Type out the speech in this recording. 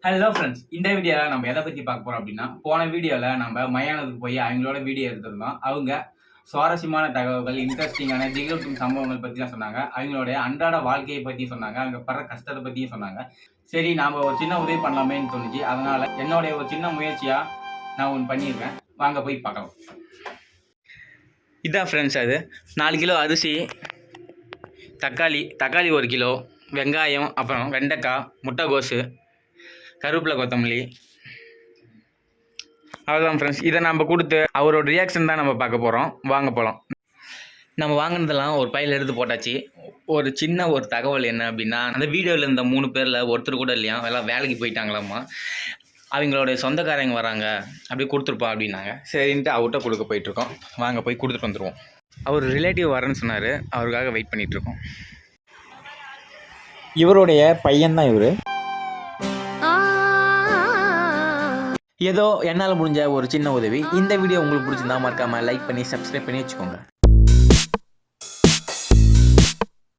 Hello friends, இந்த வீடியோவில் நம்ம எதை பற்றி பார்க்க போகிறோம் அப்படின்னா, போன வீடியோவில் நம்ம மயானத்துக்கு போய் அவங்களோட வீடியோ எடுத்திருந்தோம். அவங்க சுவாரஸ்யமான தகவல்கள், இன்ட்ரெஸ்டிங்கான திகிலூட்டும் சம்பவங்கள் பற்றிலாம் சொன்னாங்க. அவங்களுடைய அன்றாட வாழ்க்கையை பற்றி சொன்னாங்க. அவங்க படுற கஷ்டத்தை பற்றியும் சொன்னாங்க. சரி, நாம் ஒரு சின்ன உதவி பண்ணலாமேன்னு தோணுச்சு. அதனால் என்னுடைய ஒரு சின்ன முயற்சியாக நான் ஒன்று பண்ணியிருக்கேன். வாங்க போய் பார்க்கலாம். இதான் ஃப்ரெண்ட்ஸ், அது 4 கிலோ அரிசி, தக்காளி 1 கிலோ, வெங்காயம், அப்புறம் வெண்டைக்காய், முட்டைகோஸு, கருவேப்பிலை, கொத்தமல்லி. அவ்வளோதான் ஃப்ரெண்ட்ஸ். இதை நம்ம கொடுத்து அவரோட ரியாக்ஷன் தான் நம்ம பார்க்க போகிறோம். வாங்க போகலாம். நம்ம வாங்கினதெல்லாம் ஒரு பையில் எடுத்து போட்டாச்சு. ஒரு சின்ன தகவல் என்ன அப்படின்னா, அந்த வீடியோவில் இருந்த 3 பேரில் ஒருத்தர் கூட இல்லையா, எல்லாம் வேலைக்கு போயிட்டாங்களாம்மா. அவங்களுடைய சொந்தக்காரங்க வராங்க, அப்படியே கொடுத்துருப்பா அப்படின்னாங்க. சரின்ட்டு அவர்கிட்ட கொடுக்க போயிட்டுருக்கோம். வாங்க போய் கொடுத்துட்டு வந்துடுவோம். அவர் ரிலேட்டிவ் வரேன்னு சொன்னார். அவருக்காக வெயிட் பண்ணிகிட்ருக்கோம். இவருடைய பையன்தான் இவர். ஏதோ என்னால் முடிஞ்ச ஒரு சின்ன உதவி. இந்த வீடியோ உங்களுக்கு பிடிச்சிருந்தா மறக்காமல் லைக் பண்ணி சப்ஸ்கிரைப் பண்ணி வச்சுக்கோங்க.